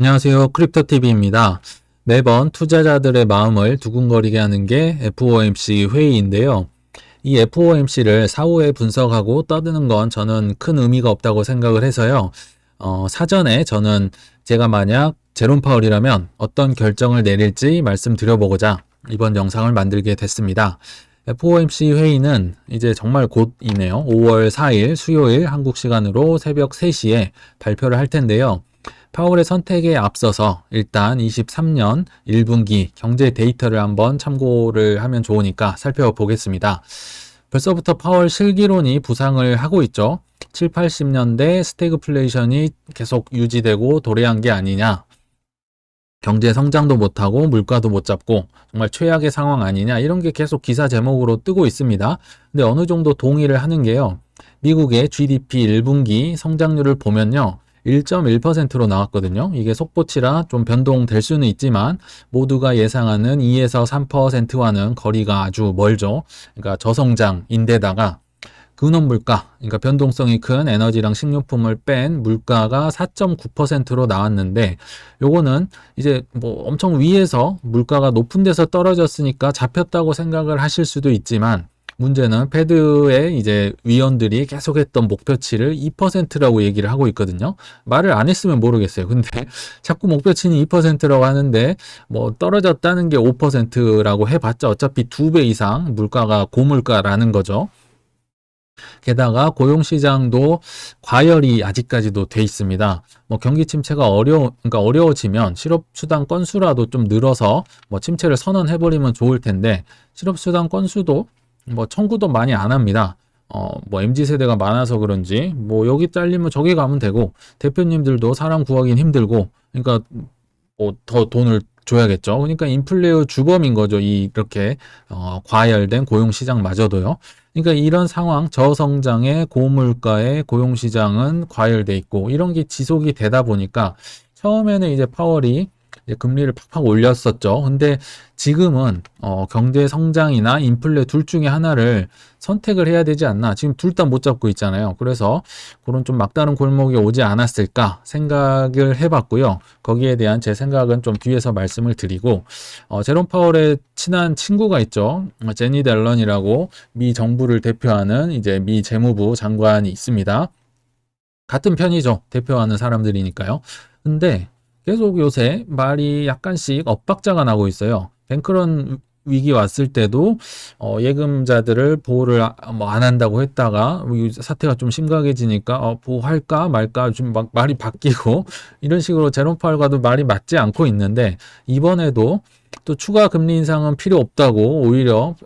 안녕하세요. 크립토TV입니다. 매번 투자자들의 마음을 두근거리게 하는 게 FOMC 회의인데요. 이 FOMC를 사후에 분석하고 떠드는 건 저는 큰 의미가 없다고 생각을 해서요. 사전에 저는 제가 만약 제롬 파월이라면 어떤 결정을 내릴지 말씀드려보고자 이번 영상을 만들게 됐습니다. FOMC 회의는 이제 정말 곧이네요. 5월 4일 수요일 한국 시간으로 새벽 3시에 발표를 할 텐데요. 파월의 선택에 앞서서 일단 23년 1분기 경제 데이터를 한번 참고를 하면 좋으니까 살펴보겠습니다. 벌써부터 파월 실기론이 부상을 하고 있죠. 7, 80년대 스태그플레이션이 계속 유지되고 도래한 게 아니냐. 경제 성장도 못하고 물가도 못 잡고 정말 최악의 상황 아니냐. 이런 게 계속 기사 제목으로 뜨고 있습니다. 근데 어느 정도 동의를 하는 게요. 미국의 GDP 1분기 성장률을 보면요. 1.1%로 나왔거든요. 이게 속보치라 좀 변동될 수는 있지만 모두가 예상하는 2에서 3%와는 거리가 아주 멀죠. 그러니까 저성장인데다가 근원 물가, 그러니까 변동성이 큰 에너지랑 식료품을 뺀 물가가 4.9%로 나왔는데 요거는 이제 뭐 엄청 위에서 물가가 높은 데서 떨어졌으니까 잡혔다고 생각을 하실 수도 있지만 문제는 패드의 이제 위원들이 계속했던 목표치를 2%라고 얘기를 하고 있거든요. 말을 안 했으면 모르겠어요. 근데 자꾸 목표치는 2%라고 하는데 뭐 떨어졌다는 게 5%라고 해봤자 어차피 2배 이상 물가가 고물가라는 거죠. 게다가 고용시장도 과열이 아직까지도 돼 있습니다. 뭐 경기 침체가 그러니까 어려워지면 실업수당 건수라도 좀 늘어서 뭐 침체를 선언해버리면 좋을 텐데 실업수당 건수도 뭐 청구도 많이 안 합니다. 뭐 MZ 세대가 많아서 그런지 뭐 여기 잘리면 저기 가면 되고 대표님들도 사람 구하긴 힘들고 그러니까 뭐 더 돈을 줘야겠죠. 그러니까 인플레의 주범인 거죠. 이렇게 과열된 고용 시장마저도요. 그러니까 이런 상황, 저성장의 고물가의 고용 시장은 과열돼 있고 이런 게 지속이 되다 보니까 처음에는 이제 파월이 이제 금리를 팍팍 올렸었죠. 근데 지금은 경제 성장이나 인플레 둘 중에 하나를 선택을 해야 되지 않나. 지금 둘 다 못 잡고 있잖아요. 그래서 그런 좀 막다른 골목이 오지 않았을까 생각을 해봤고요. 거기에 대한 제 생각은 좀 뒤에서 말씀을 드리고 제롬 파월의 친한 친구가 있죠. 제니 델런이라고 미 정부를 대표하는 이제 미 재무부 장관이 있습니다. 같은 편이죠. 대표하는 사람들이니까요. 근데 계속 요새 말이 약간씩 엇박자가 나고 있어요. 뱅크런 위기 왔을 때도 예금자들을 보호를 뭐 안 한다고 했다가 이 사태가 좀 심각해지니까 보호할까 말까 좀 막 말이 바뀌고 이런 식으로 제롬 파월과도 말이 맞지 않고 있는데 이번에도 또 추가 금리 인상은 필요 없다고 오히려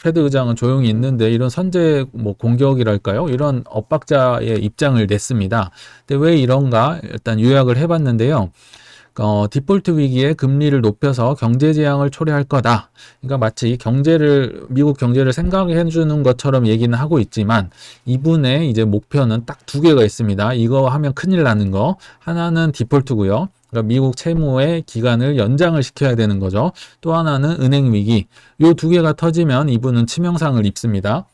패드 의장은 조용히 있는데 이런 선제 뭐 공격이랄까요? 이런 엇박자의 입장을 냈습니다. 근데 왜 이런가? 일단 요약을 해봤는데요. 디폴트 위기에 금리를 높여서 경제 재앙을 초래할 거다. 그러니까 마치 미국 경제를 생각해 주는 것처럼 얘기는 하고 있지만 이분의 이제 목표는 딱 두 개가 있습니다. 이거 하면 큰일 나는 거. 하나는 디폴트고요. 그러니까 미국 채무의 기간을 연장을 시켜야 되는 거죠. 또 하나는 은행 위기. 요 두 개가 터지면 이분은 치명상을 입습니다.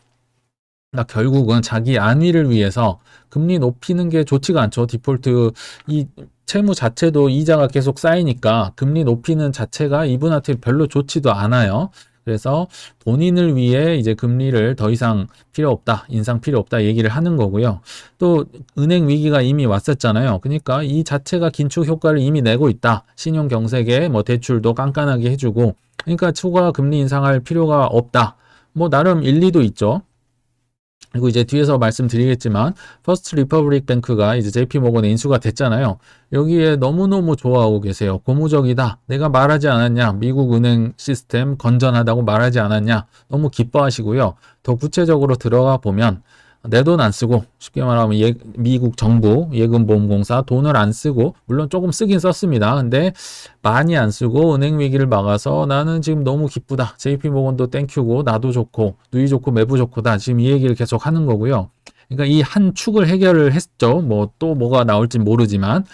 그러니까 결국은 자기 안위를 위해서 금리 높이는 게 좋지가 않죠. 디폴트 이 채무 자체도 이자가 계속 쌓이니까 금리 높이는 자체가 이분한테 별로 좋지도 않아요. 그래서 본인을 위해 이제 금리를 더 이상 필요 없다, 인상 필요 없다 얘기를 하는 거고요. 또 은행 위기가 이미 왔었잖아요. 그러니까 이 자체가 긴축 효과를 이미 내고 있다. 신용 경색에 뭐 대출도 깐깐하게 해주고, 그러니까 추가 금리 인상할 필요가 없다. 뭐 나름 일리도 있죠. 그리고 이제 뒤에서 말씀드리겠지만 퍼스트 리퍼블릭 뱅크가 이제 JP 모건에 인수가 됐잖아요. 여기에 너무너무 좋아하고 계세요. 고무적이다. 내가 말하지 않았냐. 미국 은행 시스템 건전하다고 말하지 않았냐. 너무 기뻐하시고요. 더 구체적으로 들어가 보면 내 돈 안 쓰고 쉽게 말하면 미국 정부 예금보험공사 돈을 안 쓰고 물론 조금 쓰긴 썼습니다. 근데 많이 안 쓰고 은행 위기를 막아서 나는 지금 너무 기쁘다. JP모건도 땡큐고 나도 좋고 누이 좋고 매부 좋고다. 지금 이 얘기를 계속 하는 거고요. 그러니까 이 한 축을 해결을 했죠. 뭐 또 뭐가 나올지 모르지만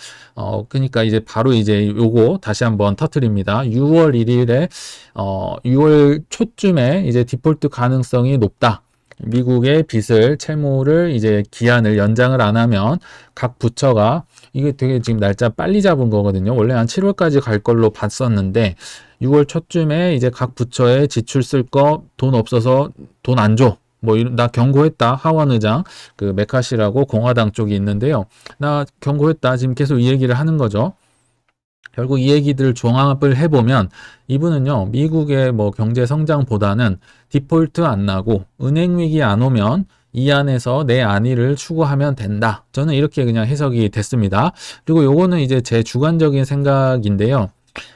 그러니까 이제 바로 이제 요거 다시 한번 터뜨립니다. 6월 1일에 6월 초쯤에 이제 디폴트 가능성이 높다. 미국의 빚을 채무를 이제 기한을 연장을 안 하면 각 부처가 이게 되게 지금 날짜 빨리 잡은 거거든요. 원래 한 7월까지 갈 걸로 봤었는데 6월 초쯤에 이제 각 부처에 지출 쓸 거 돈 없어서 돈 안 줘. 뭐 나 경고했다. 하원 의장 그 메카시라고 공화당 쪽이 있는데요. 나 경고했다. 지금 계속 이 얘기를 하는 거죠. 결국 이 얘기들 종합을 해보면 이분은요, 미국의 뭐 경제 성장보다는 디폴트 안 나고 은행 위기 안 오면 이 안에서 내 안위를 추구하면 된다. 저는 이렇게 그냥 해석이 됐습니다. 그리고 요거는 이제 제 주관적인 생각인데요.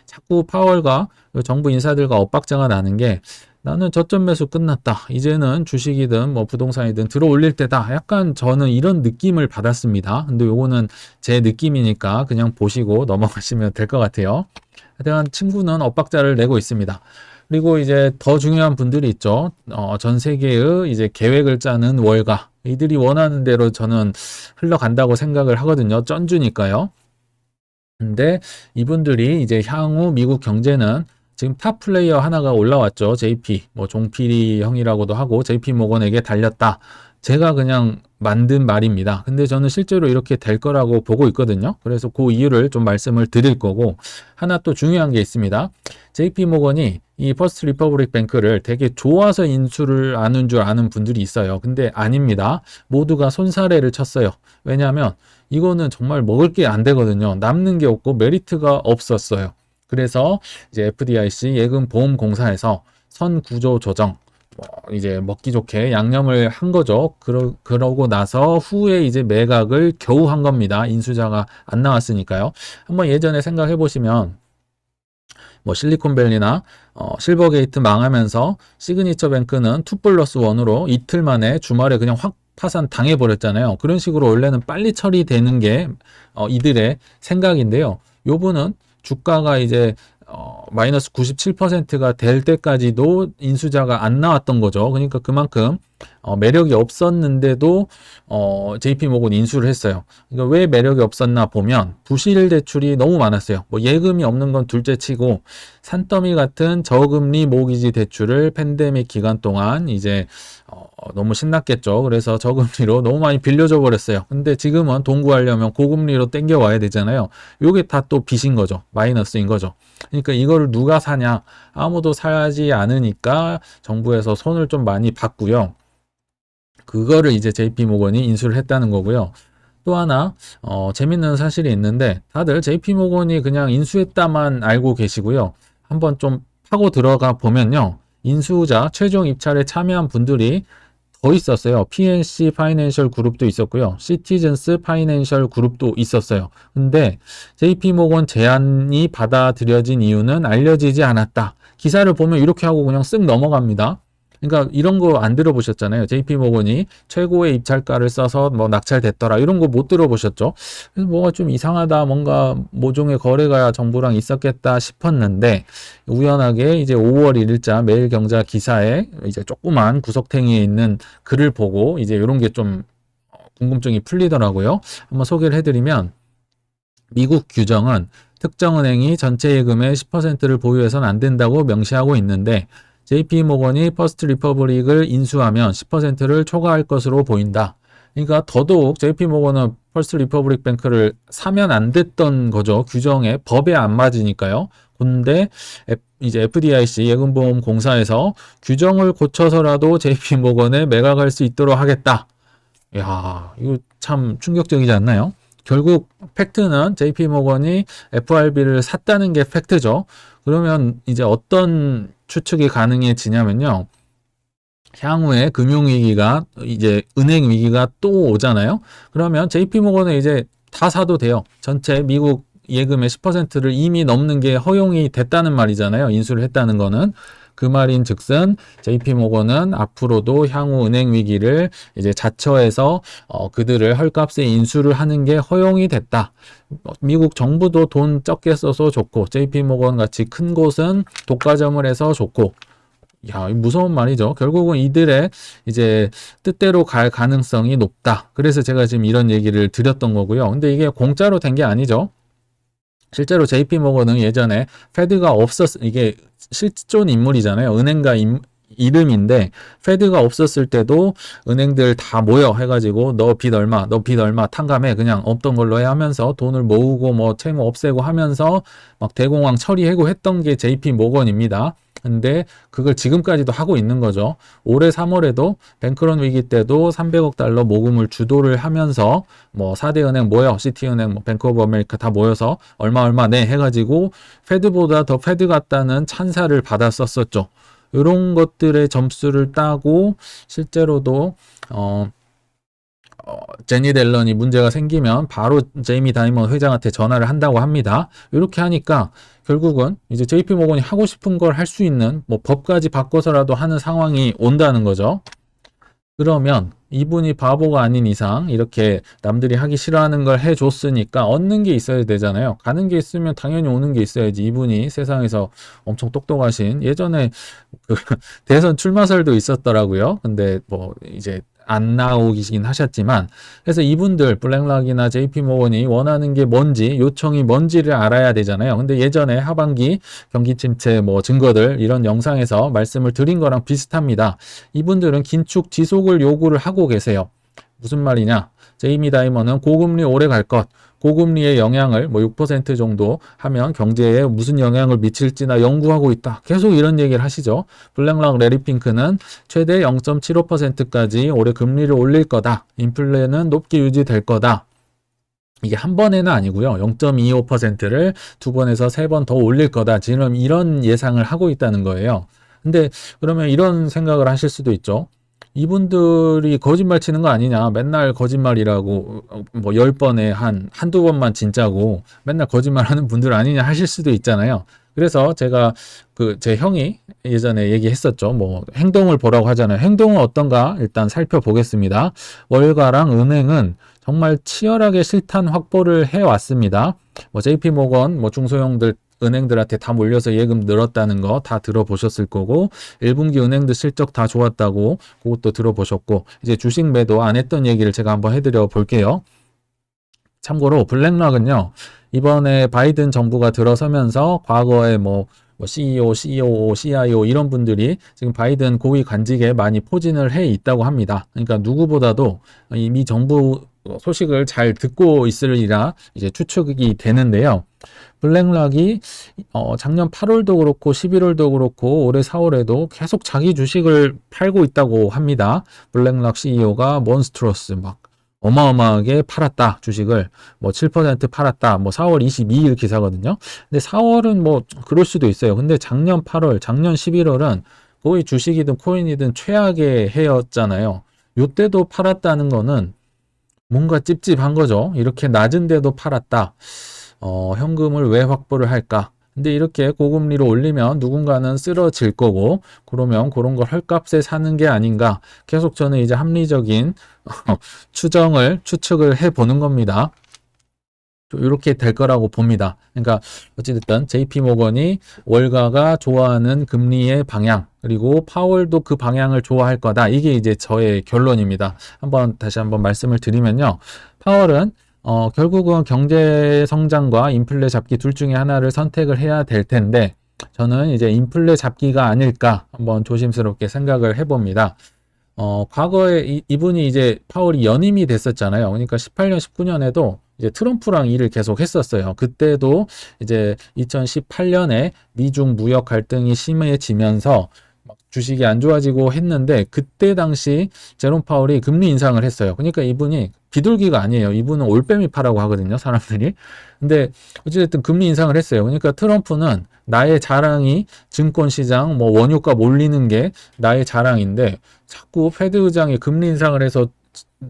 자꾸 파월과 정부 인사들과 엇박자가 나는 게 나는 저점 매수 끝났다. 이제는 주식이든 뭐 부동산이든 들어 올릴 때다. 약간 저는 이런 느낌을 받았습니다. 근데 요거는 제 느낌이니까 그냥 보시고 넘어가시면 될 것 같아요. 하여튼 친구는 엇박자를 내고 있습니다. 그리고 이제 더 중요한 분들이 있죠. 전 세계의 이제 계획을 짜는 월가. 이들이 원하는 대로 저는 흘러간다고 생각을 하거든요. 쩐주니까요. 근데 이분들이 이제 향후 미국 경제는 지금 탑 플레이어 하나가 올라왔죠. JP, 뭐 종필이 형이라고도 하고 JP 모건에게 달렸다. 제가 그냥 만든 말입니다. 근데 저는 실제로 이렇게 될 거라고 보고 있거든요. 그래서 그 이유를 좀 말씀을 드릴 거고 하나 또 중요한 게 있습니다. JP 모건이 이 퍼스트 리퍼블릭 뱅크를 되게 좋아서 인수를 하는 줄 아는 분들이 있어요. 근데 아닙니다. 모두가 손사래를 쳤어요. 왜냐하면 이거는 정말 먹을 게 안 되거든요. 남는 게 없고 메리트가 없었어요. 그래서 이제 FDIC 예금보험공사에서 선구조 조정, 이제 먹기 좋게 양념을 한 거죠. 그러고 나서 후에 이제 매각을 겨우 한 겁니다. 인수자가 안 나왔으니까요. 한번 예전에 생각해 보시면 뭐 실리콘밸리나 실버게이트 망하면서 시그니처 뱅크는 2+1으로 이틀 만에 주말에 그냥 확 파산 당해버렸잖아요. 그런 식으로 원래는 빨리 처리되는 게 이들의 생각인데요. 요분은 주가가 이제 마이너스 97%가 될 때까지도 인수자가 안 나왔던 거죠. 그러니까 그만큼 매력이 없었는데도 JP모건 인수를 했어요. 그러니까 왜 매력이 없었나 보면 부실 대출이 너무 많았어요. 뭐 예금이 없는 건 둘째치고 산더미 같은 저금리 모기지 대출을 팬데믹 기간 동안 이제 너무 신났겠죠. 그래서 저금리로 너무 많이 빌려줘 버렸어요. 근데 지금은 돈 구하려면 고금리로 땡겨 와야 되잖아요. 요게 다 또 빚인 거죠. 마이너스인 거죠. 그러니까 이거를 누가 사냐? 아무도 사지 않으니까 정부에서 손을 좀 많이 봤고요. 그거를 이제 JP모건이 인수를 했다는 거고요. 또 하나 재밌는 사실이 있는데 다들 JP모건이 그냥 인수했다만 알고 계시고요. 한번 좀 파고 들어가 보면요. 인수자 최종 입찰에 참여한 분들이 더 있었어요. PNC 파이낸셜 그룹도 있었고요. 시티즌스 파이낸셜 그룹도 있었어요. 근데 JP모건 제안이 받아들여진 이유는 알려지지 않았다. 기사를 보면 이렇게 하고 그냥 쓱 넘어갑니다. 그러니까 이런 거 안 들어보셨잖아요. JP모건이 최고의 입찰가를 써서 뭐 낙찰됐더라. 이런 거 못 들어보셨죠? 그래서 뭐가 좀 이상하다. 뭔가 모종의 거래가 정부랑 있었겠다 싶었는데 우연하게 이제 5월 1일자 매일경제 기사에 이제 조그만 구석탱이에 있는 글을 보고 이제 이런 게 좀 궁금증이 풀리더라고요. 한번 소개를 해드리면 미국 규정은 특정은행이 전체 예금의 10%를 보유해서는 안 된다고 명시하고 있는데 JP모건이 퍼스트 리퍼블릭을 인수하면 10%를 초과할 것으로 보인다. 그러니까 더더욱 JP모건은 퍼스트 리퍼블릭 뱅크를 사면 안 됐던 거죠. 규정에 법에 안 맞으니까요. 근데 이제 FDIC 예금보험공사에서 규정을 고쳐서라도 JP모건에 매각할 수 있도록 하겠다. 야, 이거 참 충격적이지 않나요? 결국 팩트는 JP모건이 FRB를 샀다는 게 팩트죠. 그러면 이제 어떤 추측이 가능해지냐면요. 향후에 금융위기가 이제 은행 위기가 또 오잖아요. 그러면 JP모건은 이제 다 사도 돼요. 전체 미국 예금의 10%를 이미 넘는 게 허용이 됐다는 말이잖아요. 인수를 했다는 거는. 그 말인 즉슨 JP모건은 앞으로도 향후 은행 위기를 이제 자처해서 그들을 헐값에 인수를 하는 게 허용이 됐다. 미국 정부도 돈 적게 써서 좋고 JP모건 같이 큰 곳은 독과점을 해서 좋고 야, 무서운 말이죠. 결국은 이들의 이제 뜻대로 갈 가능성이 높다. 그래서 제가 지금 이런 얘기를 드렸던 거고요. 근데 이게 공짜로 된 게 아니죠. 실제로 JP모건은 예전에 패드가 이게 실존 인물이잖아요. 은행가 이름인데 페드가 없었을 때도 은행들 다 모여 해가지고 너 빚 얼마, 너 빚 얼마 탕감해 그냥 없던 걸로 해 하면서 돈을 모으고 뭐 채무 없애고 하면서 막 대공황 처리하고 했던 게 JP 모건입니다. 근데 그걸 지금까지도 하고 있는 거죠. 올해 3월에도 뱅크런 위기 때도 300억 달러 모금을 주도를 하면서 뭐 4대 은행 모여, 시티은행, 뭐 뱅크 오브 아메리카 다 모여서 얼마 내 해가지고 페드보다 더 페드 같다는 찬사를 받았었었죠. 이런 것들의 점수를 따고 실제로도 제니 델런이 문제가 생기면 바로 제이미 다이먼 회장한테 전화를 한다고 합니다. 이렇게 하니까 결국은 이제 JP 모건이 하고 싶은 걸 할 수 있는 뭐 법까지 바꿔서라도 하는 상황이 온다는 거죠. 그러면 이분이 바보가 아닌 이상 이렇게 남들이 하기 싫어하는 걸 해줬으니까 얻는 게 있어야 되잖아요. 가는 게 있으면 당연히 오는 게 있어야지. 이분이 세상에서 엄청 똑똑하신 예전에 그 대선 출마설도 있었더라고요. 근데 뭐 이제 안 나오긴 하셨지만 그래서 이분들 블랙락이나 JP모건이 원하는 게 뭔지 요청이 뭔지를 알아야 되잖아요. 근데 예전에 하반기 경기 침체 뭐 증거들 이런 영상에서 말씀을 드린 거랑 비슷합니다. 이분들은 긴축 지속을 요구를 하고 계세요. 무슨 말이냐? 제이미 다이먼은 고금리 오래 갈 것, 고금리의 영향을 뭐 6% 정도 하면 경제에 무슨 영향을 미칠지나 연구하고 있다. 계속 이런 얘기를 하시죠. 블랙락 레리 핑크는 최대 0.75%까지 올해 금리를 올릴 거다. 인플레는 높게 유지될 거다. 이게 한 번에는 아니고요. 0.25%를 두 번에서 세 번 더 올릴 거다. 지금 이런 예상을 하고 있다는 거예요. 근데 그러면 이런 생각을 하실 수도 있죠. 이분들이 거짓말 치는 거 아니냐. 맨날 거짓말이라고 뭐 10번에 한두 번만 진짜고 맨날 거짓말하는 분들 아니냐 하실 수도 있잖아요. 그래서 제가 제 형이 예전에 얘기했었죠. 뭐 행동을 보라고 하잖아요. 행동은 어떤가 일단 살펴보겠습니다. 월가랑 은행은 정말 치열하게 실탄 확보를 해왔습니다. 뭐 JP모건, 뭐 중소형들 은행들한테 다 몰려서 예금 늘었다는 거 다 들어보셨을 거고 1분기 은행들 실적 다 좋았다고 그것도 들어보셨고 이제 주식 매도 안 했던 얘기를 제가 한번 해드려 볼게요. 참고로 블랙락은요 이번에 바이든 정부가 들어서면서 과거에 뭐 CEO, COO, CIO 이런 분들이 지금 바이든 고위 관직에 많이 포진을 해 있다고 합니다. 그러니까 누구보다도 이미 정부 소식을 잘 듣고 있으리라 이제 추측이 되는데요. 블랙락이 작년 8월도 그렇고 11월도 그렇고 올해 4월에도 계속 자기 주식을 팔고 있다고 합니다. 블랙락 CEO가 몬스트러스 막 어마어마하게 팔았다 주식을 뭐 7% 팔았다 뭐 4월 22일 기사거든요. 근데 4월은 뭐 그럴 수도 있어요. 근데 작년 8월, 작년 11월은 거의 주식이든 코인이든 최악의 해였잖아요. 요때도 팔았다는 거는 뭔가 찝찝한 거죠. 이렇게 낮은데도 팔았다. 현금을 왜 확보를 할까? 근데 이렇게 고금리로 올리면 누군가는 쓰러질 거고 그러면 그런 걸 헐값에 사는 게 아닌가? 계속 저는 이제 합리적인 추측을 해보는 겁니다. 이렇게 될 거라고 봅니다. 그러니까 어찌됐든 JP모건이 월가가 좋아하는 금리의 방향 그리고 파월도 그 방향을 좋아할 거다. 이게 이제 저의 결론입니다. 다시 한번 말씀을 드리면요. 파월은 결국은 경제 성장과 인플레 잡기 둘 중에 하나를 선택을 해야 될 텐데 저는 이제 인플레 잡기가 아닐까 한번 조심스럽게 생각을 해봅니다. 과거에 이분이 이제 파월이 연임이 됐었잖아요. 그러니까 18년, 19년에도 이제 트럼프랑 일을 계속 했었어요. 그때도 이제 2018년에 미중 무역 갈등이 심해지면서 막 주식이 안 좋아지고 했는데 그때 당시 제롬 파월이 금리 인상을 했어요. 그러니까 이분이 비둘기가 아니에요. 이분은 올빼미 파라고 하거든요, 사람들이. 근데 어쨌든 금리 인상을 했어요. 그러니까 트럼프는 나의 자랑이 증권시장 뭐 원유값 올리는 게 나의 자랑인데 자꾸 페드 의장이 금리 인상을 해서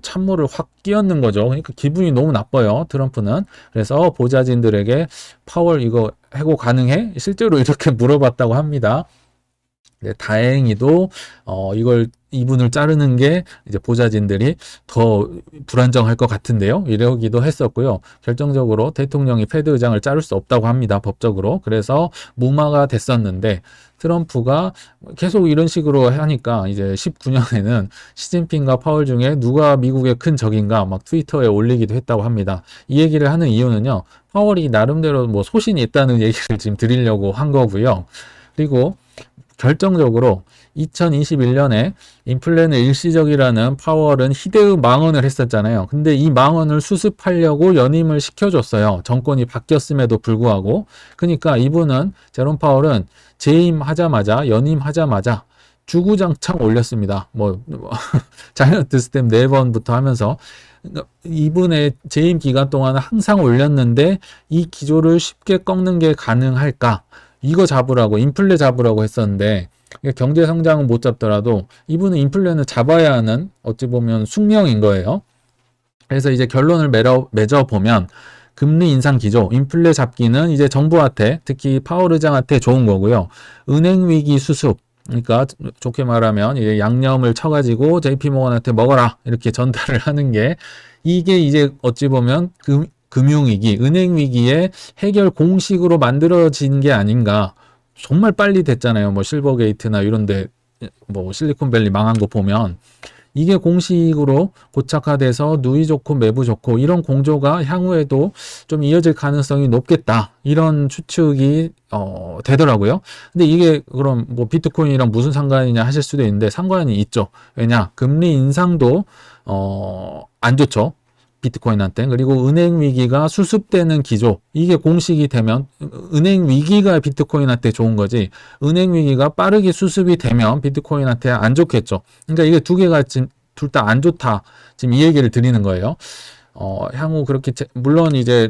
찬물을 확 끼얹는 거죠. 그러니까 기분이 너무 나빠요, 트럼프는. 그래서 보좌진들에게 파월 이거 해고 가능해? 실제로 이렇게 물어봤다고 합니다. 네, 다행히도 이분을 자르는 게 이제 보좌진들이 더 불안정할 것 같은데요. 이러기도 했었고요. 결정적으로 대통령이 페드 의장을 자를 수 없다고 합니다. 법적으로. 그래서 무마가 됐었는데 트럼프가 계속 이런 식으로 하니까 이제 19년에는 시진핑과 파월 중에 누가 미국의 큰 적인가 막 트위터에 올리기도 했다고 합니다. 이 얘기를 하는 이유는요. 파월이 나름대로 뭐 소신이 있다는 얘기를 지금 드리려고 한 거고요. 그리고 결정적으로 2021년에 인플레는 일시적이라는 파월은 희대의 망언을 했었잖아요. 근데 이 망언을 수습하려고 연임을 시켜줬어요. 정권이 바뀌었음에도 불구하고. 그러니까 이분은 제롬 파월은 재임하자마자 연임하자마자 주구장창 올렸습니다. 자이언트 스텝 4번부터 하면서 이분의 재임 기간 동안 항상 올렸는데 이 기조를 쉽게 꺾는 게 가능할까? 이거 잡으라고, 인플레 잡으라고 했었는데 경제 성장은 못 잡더라도 이분은 인플레는 잡아야 하는 어찌 보면 숙명인 거예요. 그래서 이제 결론을 맺어보면 금리 인상 기조, 인플레 잡기는 이제 정부한테, 특히 파월 의장한테 좋은 거고요. 은행 위기 수습, 그러니까 좋게 말하면 이제 양념을 쳐가지고 JP모건한테 먹어라 이렇게 전달을 하는 게 이게 이제 어찌 보면 금융위기, 은행위기의 해결 공식으로 만들어진 게 아닌가. 정말 빨리 됐잖아요. 실버게이트나 이런데 실리콘밸리 망한 거 보면 이게 공식으로 고착화돼서 누이 좋고 매부 좋고 이런 공조가 향후에도 좀 이어질 가능성이 높겠다. 이런 추측이 되더라고요. 근데 이게 그럼 비트코인이랑 무슨 상관이냐 하실 수도 있는데 상관이 있죠. 왜냐? 금리 인상도 안 좋죠. 비트코인한테. 그리고 은행 위기가 수습되는 기조, 이게 공식이 되면 은행 위기가 비트코인한테 좋은 거지 은행 위기가 빠르게 수습이 되면 비트코인한테 안 좋겠죠. 그러니까 이게 두 개가 둘 다 안 좋다. 지금 이 얘기를 드리는 거예요. 향후 그렇게 물론 이제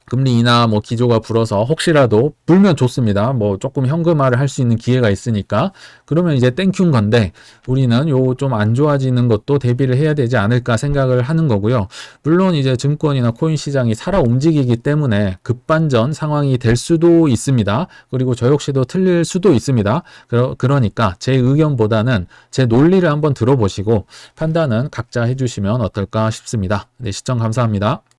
금리 인하 기조가 불어서 혹시라도 불면 좋습니다. 조금 현금화를 할 수 있는 기회가 있으니까 그러면 이제 땡큐인 건데 우리는 요 좀 안 좋아지는 것도 대비를 해야 되지 않을까 생각을 하는 거고요. 물론 이제 증권이나 코인 시장이 살아 움직이기 때문에 급반전 상황이 될 수도 있습니다. 그리고 저 역시도 틀릴 수도 있습니다. 그러니까 제 의견보다는 제 논리를 한번 들어보시고 판단은 각자 해주시면 어떨까 싶습니다. 네, 시청 감사합니다.